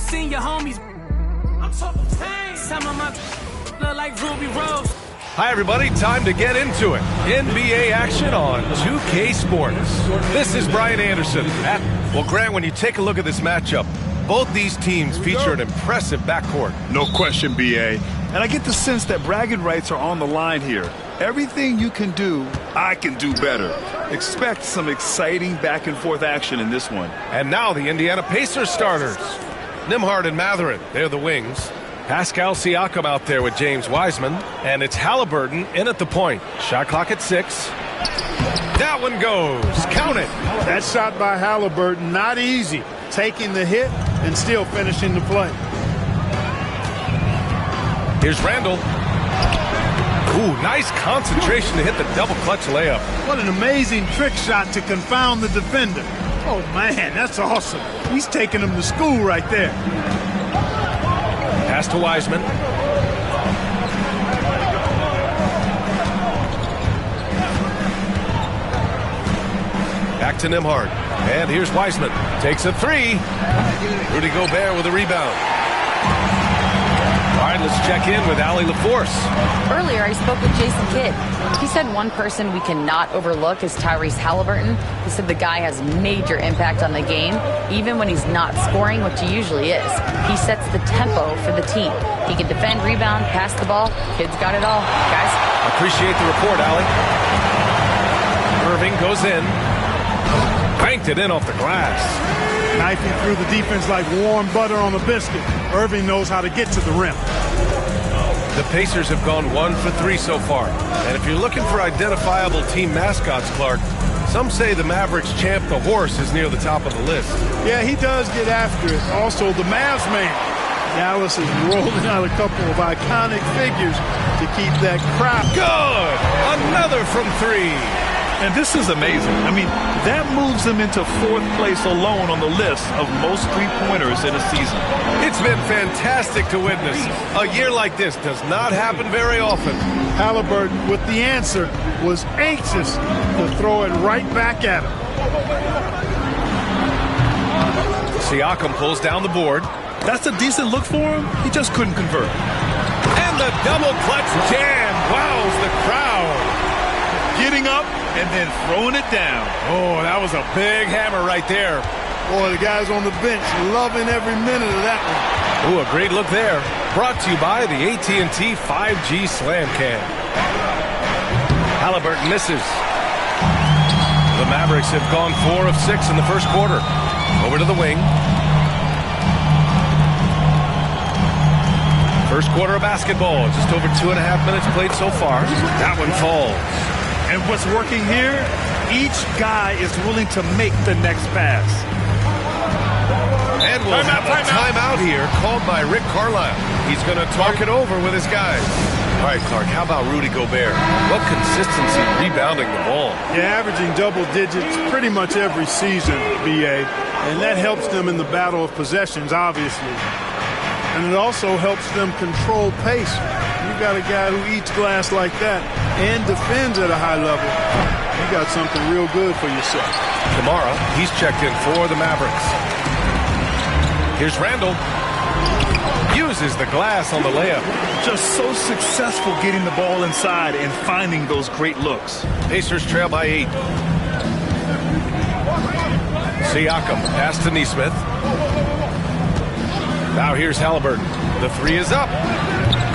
seen your homies. I'm talking pain. Some of my look like Ruby Rose. Hi, everybody. Time to get into it. NBA action on 2K Sports. This is Brian Anderson. Well, Grant, when you take a look at this matchup, both these teams feature an impressive backcourt. No question, B.A. And I get the sense that bragging rights are on the line here. Everything you can do, I can do better. Expect some exciting back-and-forth action in this one. And now the Indiana Pacers starters. Nembhard and Mathurin, they're the wings. Pascal Siakam out there with James Wiseman. And it's Halliburton in at the point. Shot clock at 6. That one goes. Count it. That shot by Halliburton, not easy. Taking the hit and still finishing the play. Here's Randall. Ooh, nice concentration to hit the double clutch layup. What an amazing trick shot to confound the defender. Oh, man, that's awesome. He's taking him to school right there. Pass to Wiseman. Back to Nembhard. And here's Wiseman. Takes a 3. Rudy Gobert with a rebound. All right, let's check in with Allie LaForce. Earlier, I spoke with Jason Kidd. He said one person we cannot overlook is Tyrese Halliburton. He said the guy has major impact on the game, even when he's not scoring, which he usually is. He sets the tempo for the team. He can defend, rebound, pass the ball. Kid's got it all. Guys. Appreciate the report, Allie. Irving goes in. Banked it in off the glass. Knifing through the defense like warm butter on a biscuit. Irving knows how to get to the rim. The Pacers have gone 1 for 3 so far. And if you're looking for identifiable team mascots, Clark, some say the Mavericks champ, the horse, is near the top of the list. Yeah, he does get after it. Also, the Mavs man. Dallas is rolling out a couple of iconic figures to keep that crowd. Good! Another from 3. And this is amazing. I mean, that moves them into 4th place alone on the list of most three-pointers in a season. It's been fantastic to witness. A year like this does not happen very often. Halliburton, with the answer, was anxious to throw it right back at him. Siakam pulls down the board. That's a decent look for him. He just couldn't convert. And the double clutch jam wows the crowd. Getting up and then throwing it down. Oh, that was a big hammer right there. Boy, the guys on the bench loving every minute of that one. Ooh, a great look there. Brought to you by the AT&T 5G Slam Cam. Halliburton misses. The Mavericks have gone 4 of 6 in the first quarter. Over to the wing. First quarter of basketball. Just over 2.5 minutes played so far. That one falls. And what's working here, each guy is willing to make the next pass. And we'll have a timeout here called by Rick Carlisle. He's going to talk it over with his guys. All right, Clark, how about Rudy Gobert? What consistency rebounding the ball. Yeah, averaging double digits pretty much every season, B.A. And that helps them in the battle of possessions, obviously. And it also helps them control pace. You got a guy who eats glass like that and defends at a high level. You got something real good for yourself. Tomorrow, he's checked in for the Mavericks. Here's Randall. Uses the glass on the layup. Just so successful getting the ball inside and finding those great looks. Pacers trail by 8. Siakam, pass to Nesmith. Now here's Halliburton. The 3 is up.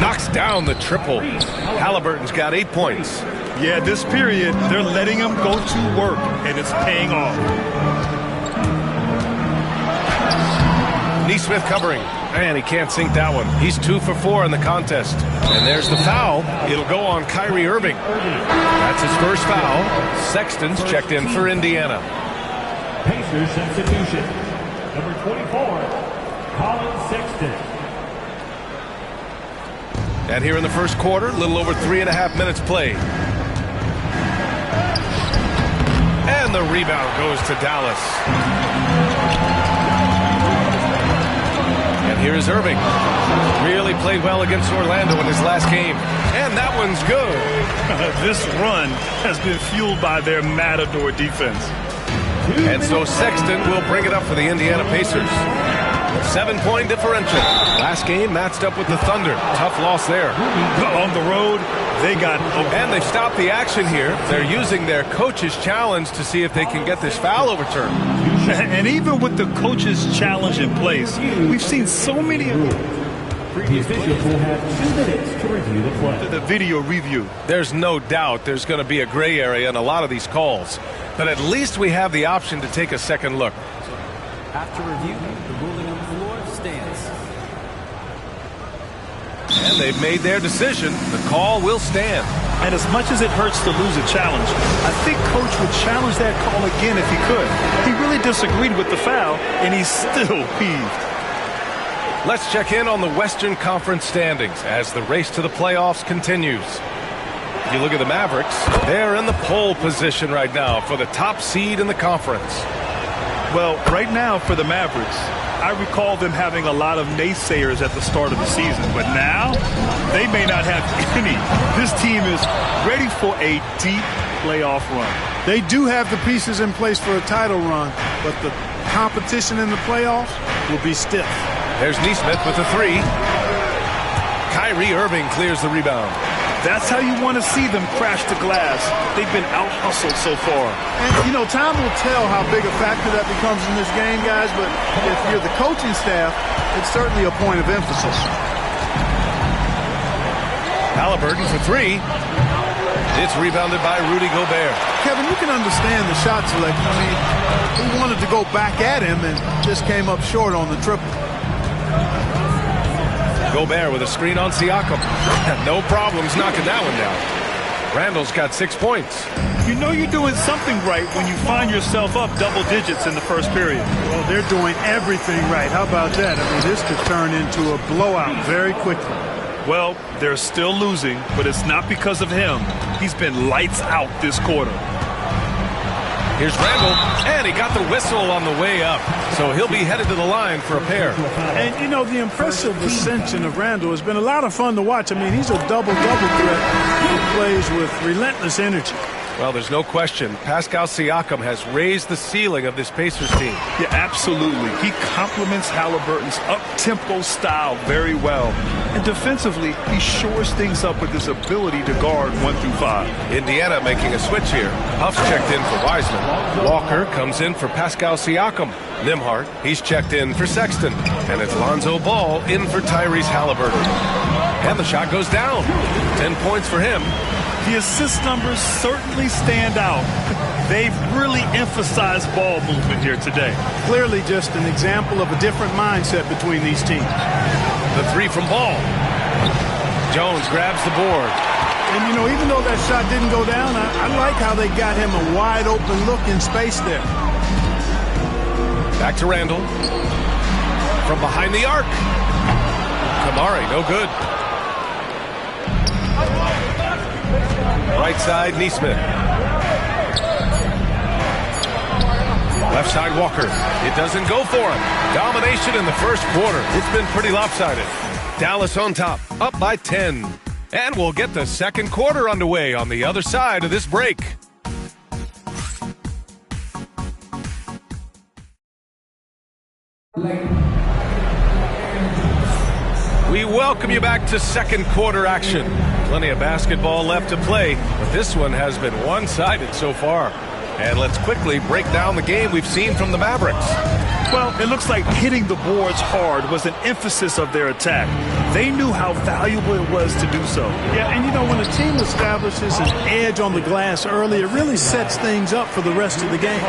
Knocks down the triple. Halliburton's got 8 points. Yeah, this period, they're letting him go to work, and it's paying off. Nesmith covering. And he can't sink that one. He's 2 for 4 in the contest. And there's the foul. It'll go on Kyrie Irving. That's his first foul. Sexton's checked in for Indiana. Pacers substitution. Number 24. Colin Sexton. And here in the first quarter, a little over 3.5 minutes played. And the rebound goes to Dallas. And here is Irving. Really played well against Orlando in his last game. And that one's good. This run has been fueled by their Matador defense. And so Sexton will bring it up for the Indiana Pacers. 7-point differential. Last game matched up with the Thunder. Tough loss there. On the road, they got... And they've stopped the action here. They're using their coach's challenge to see if they can get this foul overturned. And even with the coach's challenge in place, we've seen so many... The officials will have 2 minutes to review the play. The video review. There's no doubt there's going to be a gray area in a lot of these calls. But at least we have the option to take a second look. After review, the ruling on the floor stands. And they've made their decision. The call will stand. And as much as it hurts to lose a challenge, I think Coach would challenge that call again if he could. He really disagreed with the foul, and he's still peeved. Let's check in on the Western Conference standings as the race to the playoffs continues. If you look at the Mavericks, they're in the pole position right now for the top seed in the conference. Well, right now for the Mavericks, I recall them having a lot of naysayers at the start of the season, but now they may not have any. This team is ready for a deep playoff run. They do have the pieces in place for a title run, but the competition in the playoffs will be stiff. There's Nesmith with the 3. Kyrie Irving clears the rebound. That's how you want to see them crash the glass. They've been out-hustled so far. And, you know, time will tell how big a factor that becomes in this game, guys, but if you're the coaching staff, it's certainly a point of emphasis. Halliburton for 3. It's rebounded by Rudy Gobert. Kevin, you can understand the shot selection. I mean, he wanted to go back at him and just came up short on the triple. Gobert with a screen on Siakam. No problems knocking that one down. Randall's got 6 points. You know you're doing something right when you find yourself up double digits in the first period. Well, they're doing everything right. How about that? I mean, this could turn into a blowout very quickly. Well, they're still losing, but it's not because of him. He's been lights out this quarter. Here's Randall, and he got the whistle on the way up, so he'll be headed to the line for a pair. And, you know, the impressive ascension of Randall has been a lot of fun to watch. I mean, he's a double-double threat who plays with relentless energy. Well, there's no question. Pascal Siakam has raised the ceiling of this Pacers team. Yeah, absolutely. He complements Halliburton's up-tempo style very well. And defensively, he shores things up with his ability to guard 1 through 5. Indiana making a switch here. Huff's checked in for Wiseman. Walker comes in for Pascal Siakam. Nembhard, he's checked in for Sexton. And it's Lonzo Ball in for Tyrese Halliburton. And the shot goes down. 10 points for him. The assist numbers certainly stand out. They've really emphasized ball movement here today. Clearly just an example of a different mindset between these teams. The 3 from Ball. Jones grabs the board. And, you know, even though that shot didn't go down, I like how they got him a wide-open look in space there. Back to Randall. From behind the arc. Kamari, no good. Right side, Nesmith. Left side, Walker. It doesn't go for him. Domination in the first quarter. It's been pretty lopsided. Dallas on top, up by 10. And we'll get the second quarter underway on the other side of this break. We welcome you back to second quarter action. Plenty of basketball left to play, but this one has been one-sided so far. And let's quickly break down the game we've seen from the Mavericks. Well, it looks like hitting the boards hard was an emphasis of their attack. They knew how valuable it was to do so. Yeah, and you know, when a team establishes an edge on the glass early, it really sets things up for the rest of the game.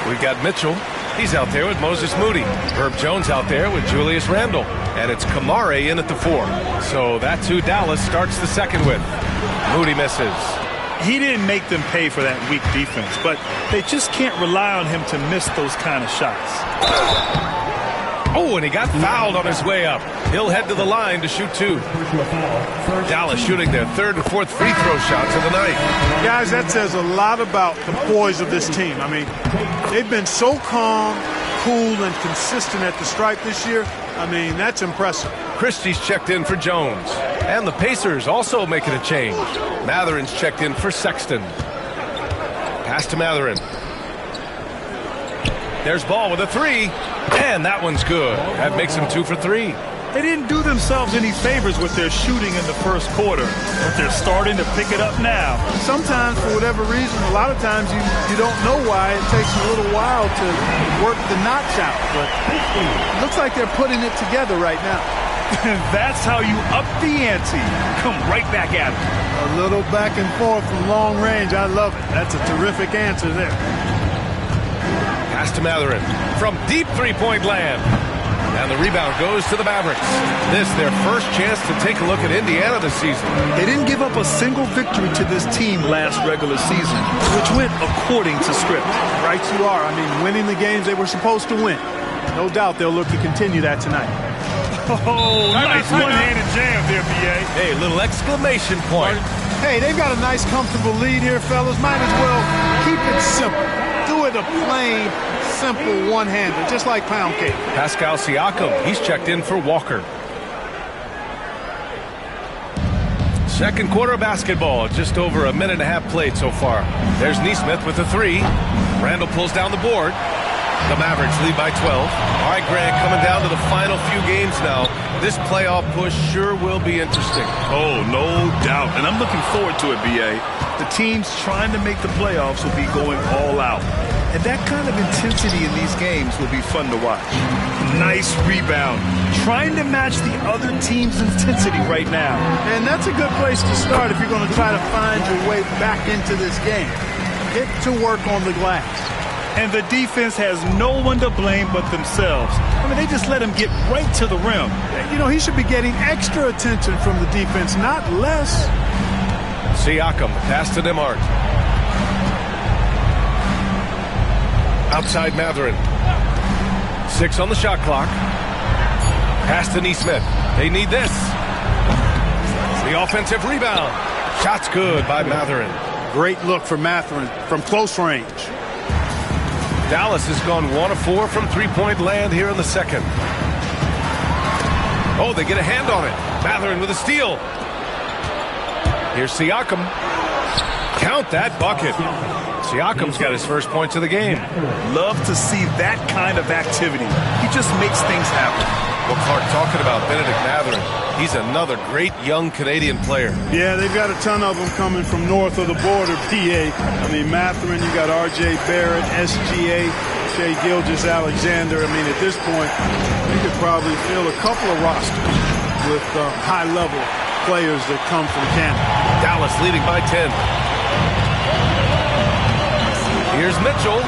We've got Mitchell. He's out there with Moses Moody. Herb Jones out there with Julius Randle. And it's Kamari in at the 4. So that's who Dallas starts the second with. Moody misses. He didn't make them pay for that weak defense, but they just can't rely on him to miss those kind of shots. Oh, and he got fouled on his way up. He'll head to the line to shoot 2. Dallas shooting their 3rd and 4th free throw shots of the night. Guys, that says a lot about the poise of this team. I mean, they've been so calm, cool, and consistent at the stripe this year. I mean, that's impressive. Christie's checked in for Jones. And the Pacers also making a change. Matherin's checked in for Sexton. Pass to Matherin. There's Ball with a 3. And that one's good. That makes him 2 for 3. They didn't do themselves any favors with their shooting in the first quarter, but they're starting to pick it up now. Sometimes, for whatever reason, a lot of times you don't know why. It takes a little while to work the knots out, but it looks like they're putting it together right now. And that's how you up the ante. Come right back at it. A little back and forth from long range. I love it. That's a terrific answer there. Pass to Matherin from deep three-point land. And the rebound goes to the Mavericks. This their first chance to take a look at Indiana this season. They didn't give up a single victory to this team last regular season, which went according to script. Right you are. I mean, winning the games they were supposed to win. No doubt they'll look to continue that tonight. Oh, nice one-handed jam there, B.A. Hey, little exclamation point. Hey, they've got a nice, comfortable lead here, fellas. Might as well keep it simple. Do it a plain, simple one-hander, just like pound cake. Pascal Siakam, he's checked in for Walker. Second quarter of basketball, just over a minute and a half played so far. There's Nesmith with the 3. Randall pulls down the board. The Mavericks lead by 12. All right, Grant, coming down to the final few games now. This playoff push sure will be interesting. Oh, no doubt. And I'm looking forward to it, B.A. The teams trying to make the playoffs will be going all out. And that kind of intensity in these games will be fun to watch. Nice rebound. Trying to match the other team's intensity right now. And that's a good place to start if you're going to try to find your way back into this game. Get to work on the glass. And the defense has no one to blame but themselves. I mean, they just let him get right to the rim. You know, he should be getting extra attention from the defense, not less. Siakam, pass to Nembhard. Outside Matherin. 6 on the shot clock. Pass to Nesmith. They need this. The offensive rebound. Shot's good by Matherin. Great look for Matherin from close range. Dallas has gone 1 of 4 from three-point land here in the second. Oh, they get a hand on it. Matherin with a steal. Here's Siakam. Count that bucket. Siakam's got his first points of the game. Love to see that kind of activity. He just makes things happen. Well, Clark, talking about Benedict Matherin, he's another great young Canadian player. Yeah, they've got a ton of them coming from north of the border, PA. I mean, Matherin, you got R.J. Barrett, SGA, Shai Gilgeous-Alexander. I mean, at this point, you could probably fill a couple of rosters with high-level players that come from Canada. Dallas leading by 10. Here's Mitchell.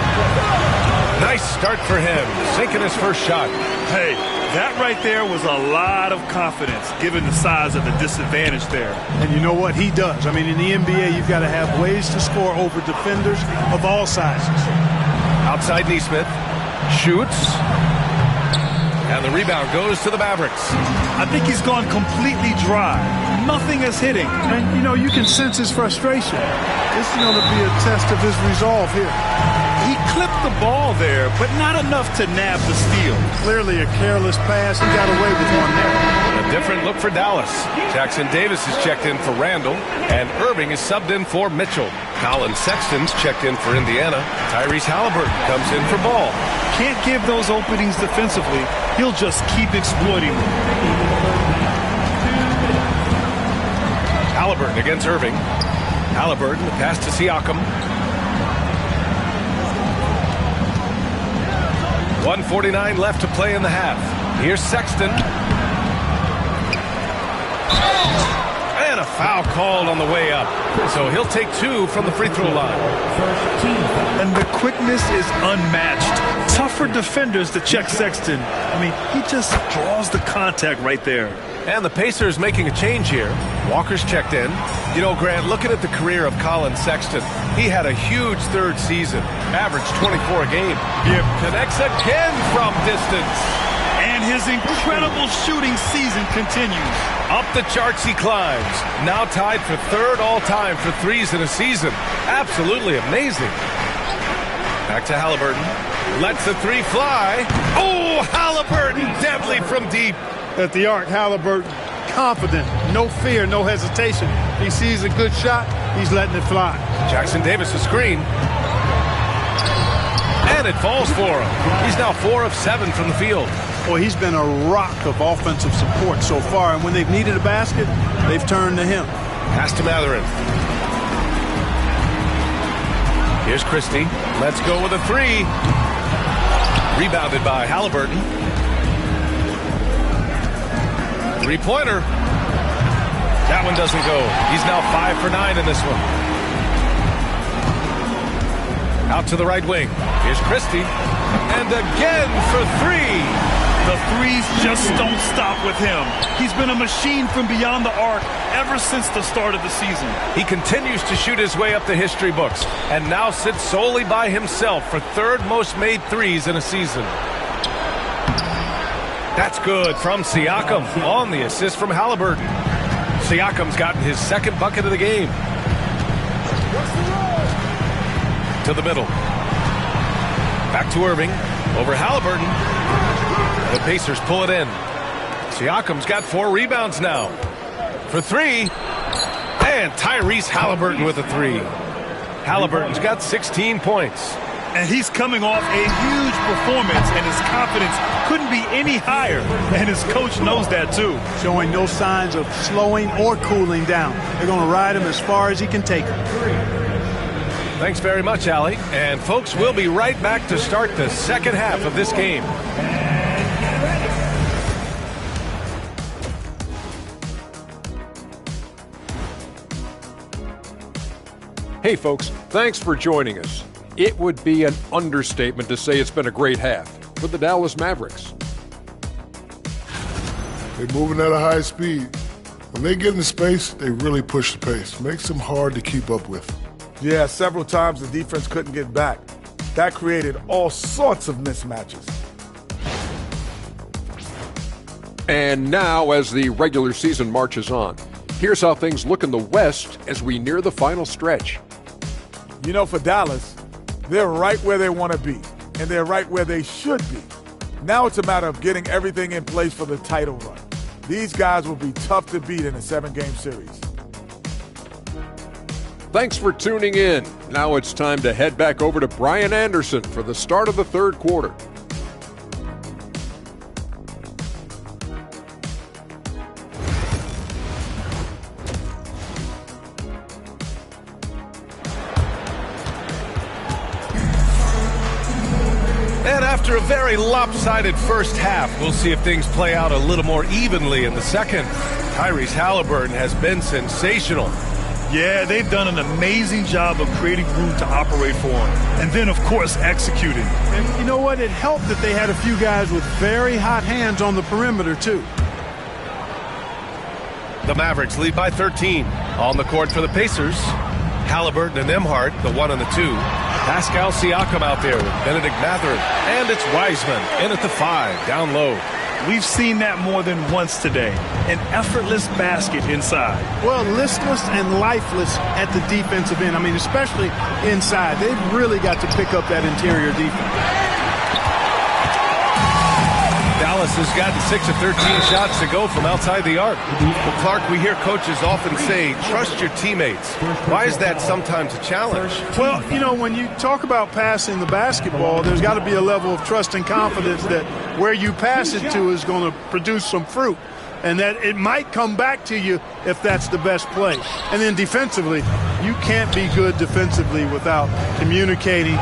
Nice start for him, sinking his first shot. Hey, that right there was a lot of confidence, given the size of the disadvantage there. And you know what? He does. I mean, in the NBA, you've got to have ways to score over defenders of all sizes. Outside Nesmith. Shoots. And the rebound goes to the Mavericks. I think he's gone completely dry. Nothing is hitting. And, you know, you can sense his frustration. This is going to be a test of his resolve here. He clipped the ball there, but not enough to nab the steal. Clearly a careless pass. He got away with one there. A different look for Dallas. Jackson Davis is checked in for Randall, and Irving is subbed in for Mitchell. Colin Sexton's checked in for Indiana. Tyrese Halliburton comes in for Ball. Can't give those openings defensively. He'll just keep exploiting them. Halliburton against Irving. Halliburton, the pass to Siakam. 1:49 left to play in the half. Here's Sexton. And a foul called on the way up. So he'll take 2 from the free throw line. And the quickness is unmatched. Tough for defenders to check Sexton. I mean, he just draws the contact right there. And the Pacers making a change here. Walker's checked in. You know, Grant, looking at the career of Colin Sexton, he had a huge third season. Averaged 24 a game. Yep. Connects again from distance. And his incredible shooting season continues. Up the charts he climbs. Now tied for 3rd all-time for threes in a season. Absolutely amazing. Back to Halliburton. Lets the 3 fly. Oh, Halliburton, deadly from deep. At the arc, Halliburton, confident, no fear, no hesitation. He sees a good shot, he's letting it fly. Jackson Davis a screen. And it falls for him. He's now 4 of 7 from the field. Boy, he's been a rock of offensive support so far, and when they've needed a basket, they've turned to him. Pass to Matherin. Here's Christie. Let's go with a 3. Rebounded by Halliburton. Three-pointer. That one doesn't go. He's now 5 for 9 in this one. Out to the right wing. Here's Christie. And again for 3. The threes just don't stop with him. He's been a machine from beyond the arc ever since the start of the season. He continues to shoot his way up the history books and now sits solely by himself for 3rd most made threes in a season. That's good from Siakam on the assist from Halliburton. Siakam's gotten his 2nd bucket of the game. To the middle. Back to Irving. Over Halliburton. The Pacers pull it in. Siakam's got 4 rebounds now. For 3. And Tyrese Halliburton with a 3. Halliburton's got 16 points. And he's coming off a huge performance, and his confidence couldn't be any higher. And his coach knows that, too. Showing no signs of slowing or cooling down. They're going to ride him as far as he can take him. Thanks very much, Allie. And, folks, we'll be right back to start the 2nd half of this game. Hey, folks, thanks for joining us. It would be an understatement to say it's been a great half for the Dallas Mavericks. They're moving at a high speed. When they get in the space, they really push the pace. Makes them hard to keep up with. Yeah, several times the defense couldn't get back. That created all sorts of mismatches. And now, as the regular season marches on, here's how things look in the West as we near the final stretch. You know, for Dallas, they're right where they want to be, and they're right where they should be. Now it's a matter of getting everything in place for the title run. These guys will be tough to beat in a 7-game series. Thanks for tuning in. Now it's time to head back over to Brian Anderson for the start of the 3rd quarter. And after a very lopsided first half, we'll see if things play out a little more evenly in the second. Tyrese Halliburton has been sensational. Yeah, they've done an amazing job of creating room to operate for him. And then, of course, executing. And you know what? It helped that they had a few guys with very hot hands on the perimeter, too. The Mavericks lead by 13. On the court for the Pacers, Halliburton and Nembhard, the 1 and the 2. Pascal Siakam out there with Benedict Matherin. And it's Wiseman in at the 5, down low. We've seen that more than once today. An effortless basket inside. Well, listless and lifeless at the defensive end. I mean, especially inside. They've really got to pick up that interior defense. Dallas has gotten 6 of 13 shots to go from outside the arc. Well, Clark, we hear coaches often say, trust your teammates. Why is that sometimes a challenge? Well, you know, when you talk about passing the basketball, there's got to be a level of trust and confidence that where you pass it to is going to produce some fruit, and that it might come back to you if that's the best play. And then defensively, you can't be good defensively without communicating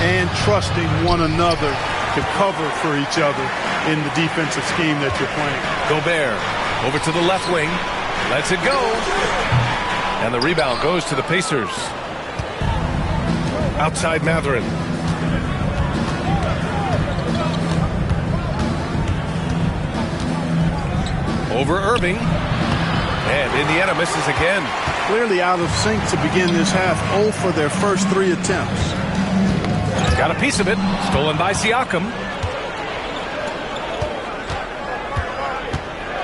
and trusting one another to cover for each other in the defensive scheme that you're playing. Gobert over to the left wing. Lets it go. And the rebound goes to the Pacers. Outside Matherin. Over Irving. And Indiana misses again. Clearly out of sync to begin this half. 0 for their first 3 attempts. Got a piece of it. Stolen by Siakam.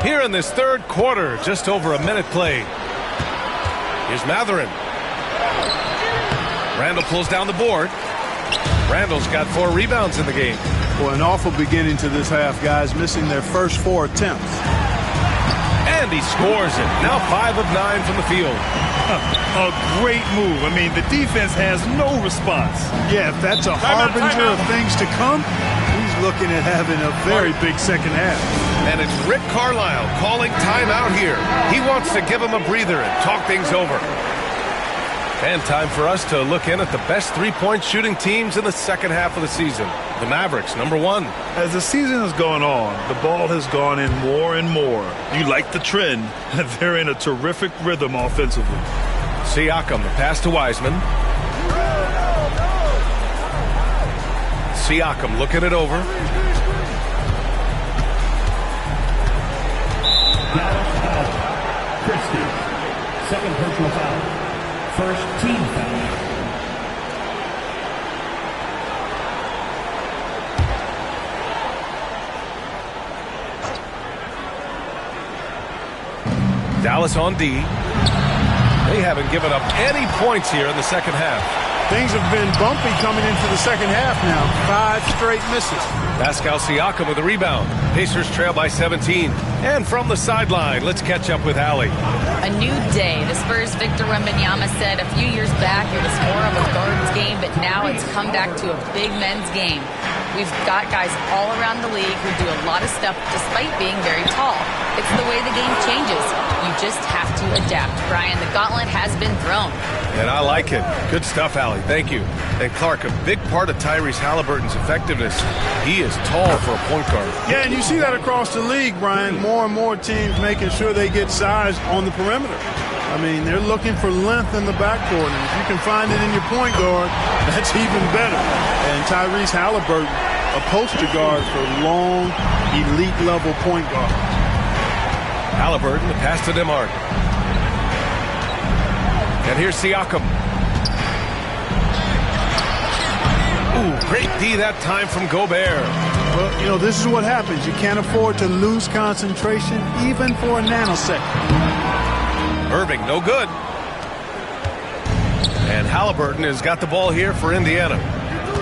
Here in this 3rd quarter, just over a minute played. Here's Matherin. Randall pulls down the board. Randall's got 4 rebounds in the game. Well, an awful beginning to this half, guys, missing their first 4 attempts. And he scores it. Now 5 of 9 from the field. A great move. I mean, the defense has no response. Yeah, if that's a harbinger of things to come, he's looking at having a very big second half. And it's Rick Carlisle calling timeout here. He wants to give him a breather and talk things over. And time for us to look in at the best three-point shooting teams in the second half of the season. The Mavericks, number 1. As the season has gone on, the ball has gone in more and more. You like the trend. They're in a terrific rhythm offensively. Siakam, the pass to Wiseman. Siakam looking it over. Christie, second personal foul. First team foul. Dallas on D. They haven't given up any points here in the second half. Things have been bumpy coming into the second half now. 5 straight misses. Pascal Siakam with a rebound. Pacers trail by 17. And from the sideline, let's catch up with Allie. A new day. The Spurs' Victor Wembanyama said a few years back it was more of a guards game, but now it's come back to a big men's game. We've got guys all around the league who do a lot of stuff despite being very tall. It's the way the game changes. You just have to adapt. Brian, the gauntlet has been thrown. And I like it. Good stuff, Allie. Thank you. And Clark, a big part of Tyrese Halliburton's effectiveness, he is tall for a point guard. Yeah, and you see that across the league, Brian. More and more teams making sure they get size on the perimeter. I mean, they're looking for length in the backcourt, and if you can find it in your point guard, that's even better. And Tyrese Halliburton, a poster guard for long, elite-level point guard. Halliburton, the pass to Nembhard. And here's Siakam. Ooh, great D that time from Gobert. Well, you know, this is what happens. You can't afford to lose concentration even for a nanosecond. Irving, no good. And Halliburton has got the ball here for Indiana.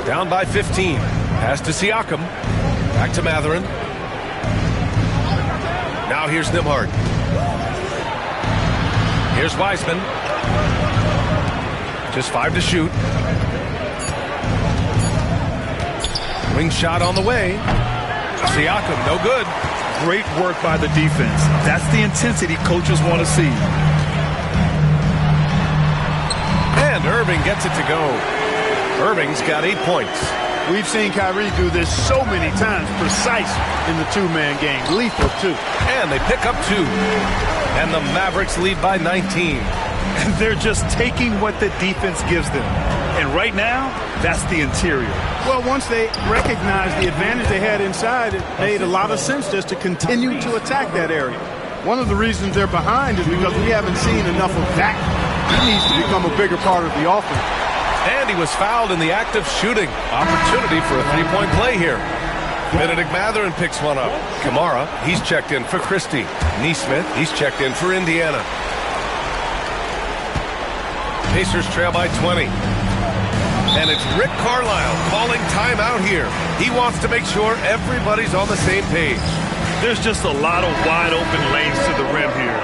Down by 15. Pass to Siakam. Back to Mathurin. Now here's Nembhard. Here's Wiseman. Just 5 to shoot. Wing shot on the way. Siakam, no good. Great work by the defense. That's the intensity coaches want to see. And Irving gets it to go. Irving's got 8 points. We've seen Kyrie do this so many times, precise in the two-man game. Lethal, too. And they pick up 2. And the Mavericks lead by 19. They're just taking what the defense gives them. And right now, that's the interior. Well, once they recognized the advantage they had inside, it made a lot of sense just to continue to attack that area. One of the reasons they're behind is because we haven't seen enough of that. He needs to become a bigger part of the offense. And he was fouled in the act of shooting. Opportunity for a three-point play here. Benedict Mathurin picks one up. Kamara, he's checked in for Christie. Nesmith, he's checked in for Indiana. Pacers trail by 20. And it's Rick Carlisle calling timeout here. He wants to make sure everybody's on the same page. There's just a lot of wide open lanes to the rim here.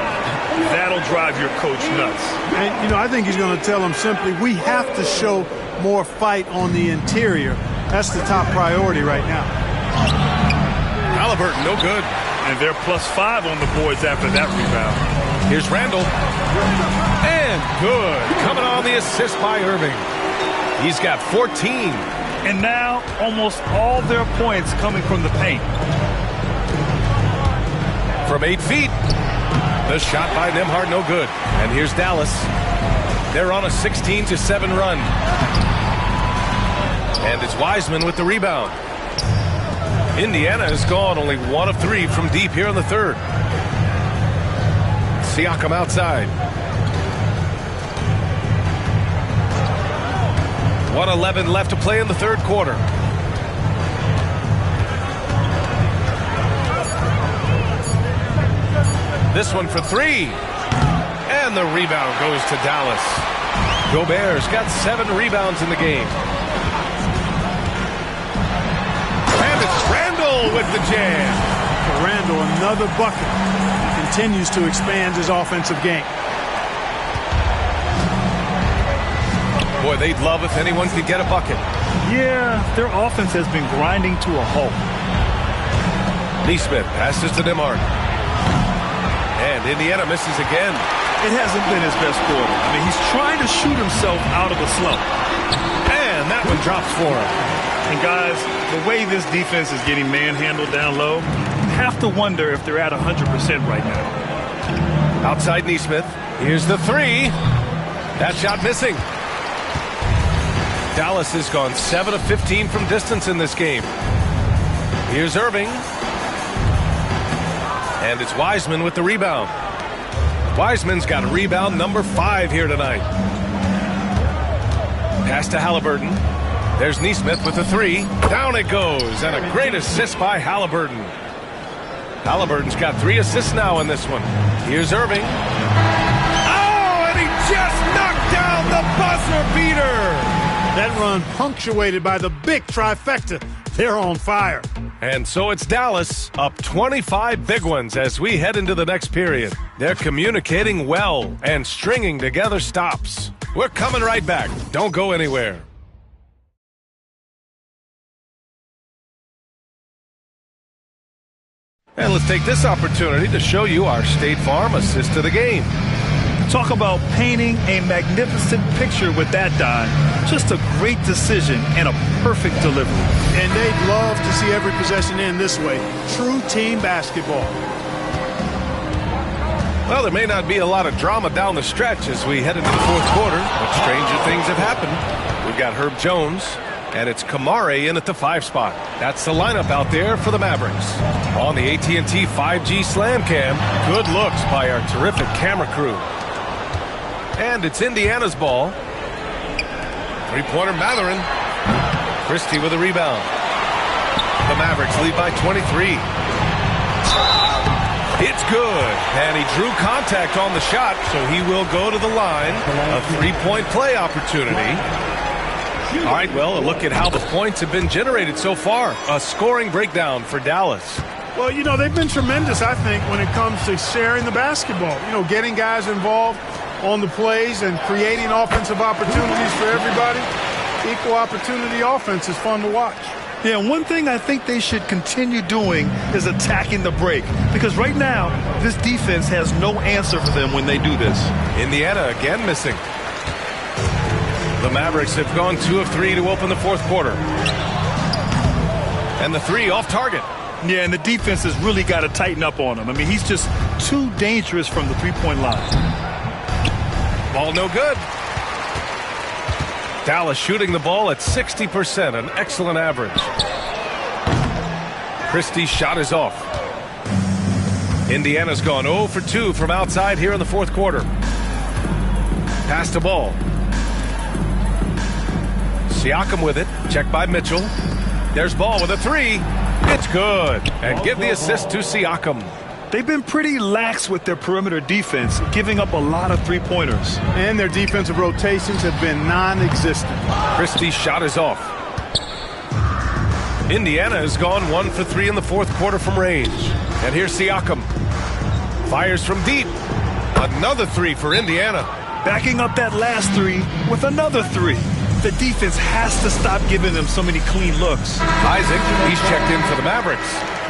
That'll drive your coach nuts. And, you know, I think he's going to tell them simply, we have to show more fight on the interior. That's the top priority right now. Halliburton, no good. And they're +5 on the boards after that rebound. Here's Randall. And good. Coming on the assist by Irving. He's got 14. And now almost all their points coming from the paint. From 8 feet. The shot by Nembhard, no good. And here's Dallas. They're on a 16-7 run. And it's Wiseman with the rebound. Indiana has gone only 1 of 3 from deep here in the third. Siakam outside. 1:11 left to play in the third quarter. This one for 3. And the rebound goes to Dallas. Gobert's got 7 rebounds in the game. And it's Randall with the jam. Randall, another bucket. You can continues to expand his offensive game. Boy, they'd love if anyone could get a bucket. Yeah, their offense has been grinding to a halt. Neesmith passes to Nimhard. And Indiana misses again. It hasn't been his best quarter. I mean, he's trying to shoot himself out of a slump. And that one drops for him. And guys, the way this defense is getting manhandled down low, you have to wonder if they're at 100% right now. Outside Neesmith. Here's the three. That shot missing. Dallas has gone 7 of 15 from distance in this game. Here's Irving. And it's Wiseman with the rebound. Wiseman's got a rebound number 5 here tonight. Pass to Halliburton. There's Neesmith with the three. Down it goes. And a great assist by Halliburton. Halliburton's got 3 assists now in this one. Here's Irving. Oh, and he just knocked down the buzzer beater. That run punctuated by the big trifecta. They're on fire. And so it's Dallas up 25 big ones as we head into the next period. They're communicating well and stringing together stops. We're coming right back. Don't go anywhere. And let's take this opportunity to show you our State Farm assist to the game. Talk about painting a magnificent picture with that, Don. Just a great decision and a perfect delivery. And they'd love to see every possession end this way. True team basketball. Well, there may not be a lot of drama down the stretch as we head into the fourth quarter, but stranger things have happened. We've got Herb Jones, and it's Kamare in at the 5 spot. That's the lineup out there for the Mavericks. On the AT&T 5G Slam Cam, good looks by our terrific camera crew. And it's Indiana's ball. Three-pointer Matherin. Christie with a rebound. The Mavericks lead by 23. It's good. And he drew contact on the shot, so he will go to the line. A 3-point play opportunity. All right, well, a look at how the points have been generated so far. A scoring breakdown for Dallas. Well, you know, they've been tremendous, I think, when it comes to sharing the basketball. You know, getting guys involved on the plays and creating offensive opportunities for everybody. Equal opportunity offense is fun to watch. Yeah, one thing I think they should continue doing is attacking the break. Because right now, this defense has no answer for them when they do this. Indiana again missing. The Mavericks have gone 2 of 3 to open the fourth quarter. And the three off target. Yeah, and the defense has really got to tighten up on him. I mean, he's just too dangerous from the three-point line. Ball no good. Dallas shooting the ball at 60%, an excellent average. Christie's shot is off. Indiana's gone 0 for 2 from outside here in the fourth quarter. Pass to ball. Siakam with it. Checked by Mitchell. There's Ball with a three. It's good. And give the assist to Siakam. They've been pretty lax with their perimeter defense, giving up a lot of three-pointers. And their defensive rotations have been non-existent. Christie's shot is off. Indiana has gone 1 for 3 in the fourth quarter from range. And here's Siakam. Fires from deep. Another three for Indiana. Backing up that last three with another three. The defense has to stop giving them so many clean looks. Isaac, he's checked in for the Mavericks.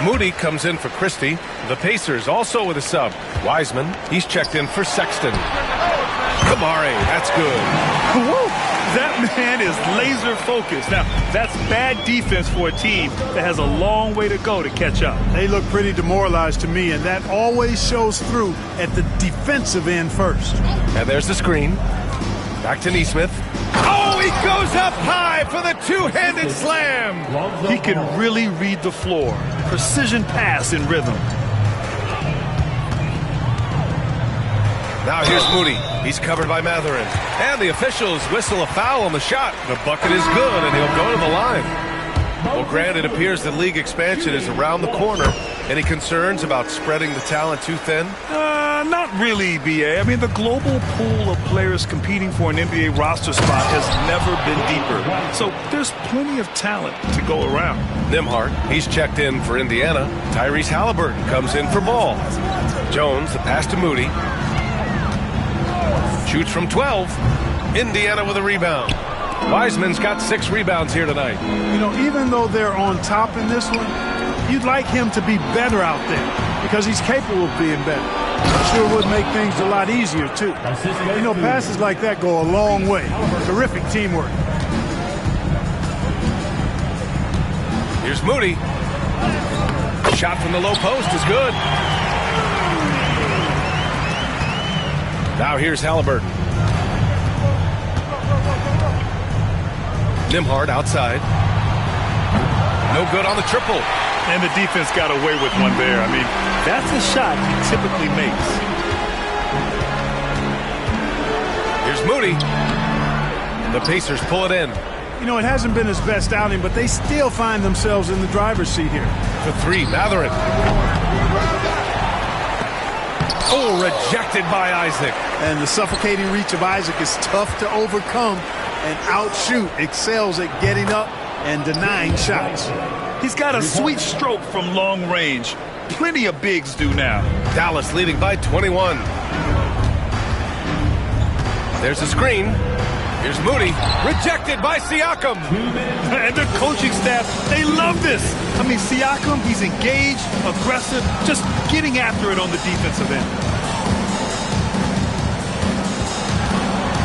Moody comes in for Christie. The Pacers also with a sub. Wiseman, he's checked in for Sexton. Kamare, that's good. Woo! That man is laser focused. Now, that's bad defense for a team that has a long way to go to catch up. They look pretty demoralized to me, and that always shows through at the defensive end first. And there's the screen. Back to Neesmith. Oh, he goes up high for the two-handed slam. He can really read the floor. Precision pass in rhythm. Now here's Moody. He's covered by Matherin. And the officials whistle a foul on the shot. The bucket is good, and he'll go to the line. Well, Grant, it appears that league expansion is around the corner. Any concerns about spreading the talent too thin? Not really, B.A. I mean, the global pool of players competing for an NBA roster spot has never been deeper. So there's plenty of talent to go around. Nimhard, he's checked in for Indiana. Tyrese Halliburton comes in for Ball. Jones, the pass to Moody. Shoots from 12. Indiana with a rebound. Wiseman's got 6 rebounds here tonight. You know, even though they're on top in this one, you'd like him to be better out there because he's capable of being better. I'm sure would make things a lot easier, too. You know, passes like that go a long way. Terrific teamwork. Here's Moody. Shot from the low post is good. Now here's Halliburton. Nembhard outside. No good on the triple. And the defense got away with one there. I mean, that's a shot he typically makes. Here's Moody. The Pacers pull it in. You know, it hasn't been his best outing, but they still find themselves in the driver's seat here. For 3, Mathurin. Oh, rejected by Isaac. And the suffocating reach of Isaac is tough to overcome, and outshoot excels at getting up and denying shots. He's got a sweet stroke from long range. Plenty of bigs do now. Dallas leading by 21. There's a screen. Here's Moody. Rejected by Siakam. And their coaching staff, they love this. I mean, Siakam, he's engaged, aggressive, just getting after it on the defensive end.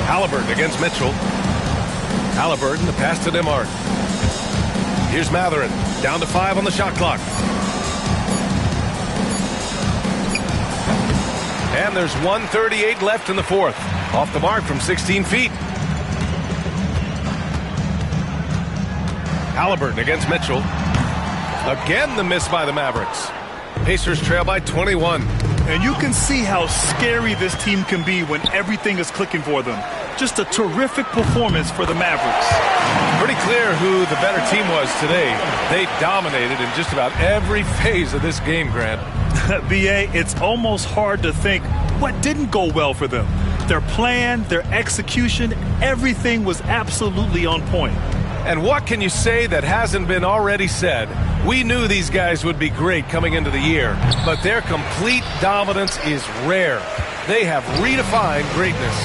Halliburton against Mitchell. Halliburton, the pass to Nembhard. Here's Mathurin. Down to 5 on the shot clock. And there's 1:38 left in the fourth. Off the mark from 16 feet. Halliburton against Mitchell. Again, the miss by the Mavericks. Pacers trail by 21. And you can see how scary this team can be when everything is clicking for them. Just a terrific performance for the Mavericks. Pretty clear who the better team was today. They dominated in just about every phase of this game, Grant. B.A., it's almost hard to think what didn't go well for them. Their plan, their execution, everything was absolutely on point. And what can you say that hasn't been already said? We knew these guys would be great coming into the year, but their complete dominance is rare. They have redefined greatness.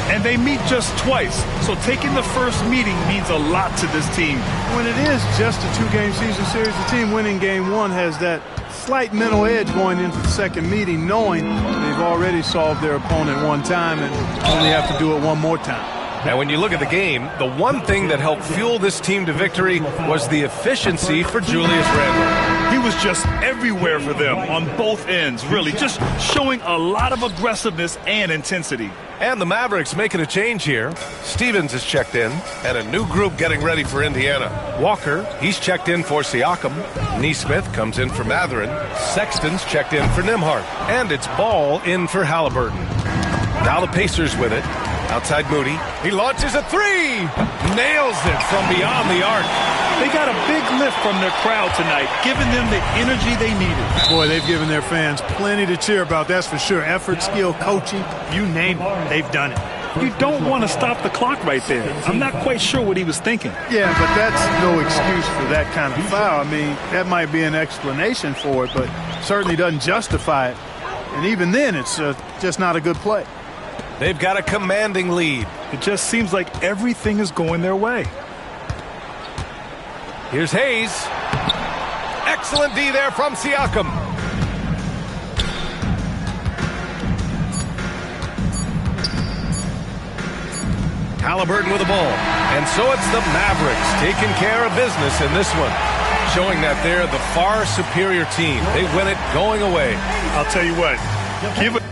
And they meet just twice, so taking the first meeting means a lot to this team. When it is just a 2-game season series, the team winning game 1 has that slight mental edge going into the second meeting, knowing they've already solved their opponent one time and only have to do it one more time. And when you look at the game, the one thing that helped fuel this team to victory was the efficiency for Julius Randle. He was just everywhere for them on both ends, really, just showing a lot of aggressiveness and intensity. And the Mavericks making a change here. Stevens is checked in, and a new group getting ready for Indiana. Walker, he's checked in for Siakam. Nesmith comes in for Mathurin. Sexton's checked in for Nembhard. And it's Ball in for Halliburton. Now the Pacers with it. Outside Moody. He launches a 3. Nails it from beyond the arc. They got a big lift from their crowd tonight, giving them the energy they needed. Boy, they've given their fans plenty to cheer about, that's for sure. Effort, skill, coaching, you name it, they've done it. You don't want to stop the clock right there. I'm not quite sure what he was thinking. Yeah, but that's no excuse for that kind of foul. I mean, that might be an explanation for it, but certainly doesn't justify it. And even then, it's just not a good play. They've got a commanding lead. It just seems like everything is going their way. Here's Hayes. Excellent D there from Siakam. Halliburton with the ball. And so it's the Mavericks taking care of business in this one, showing that they're the far superior team. They win it going away. I'll tell you what, give it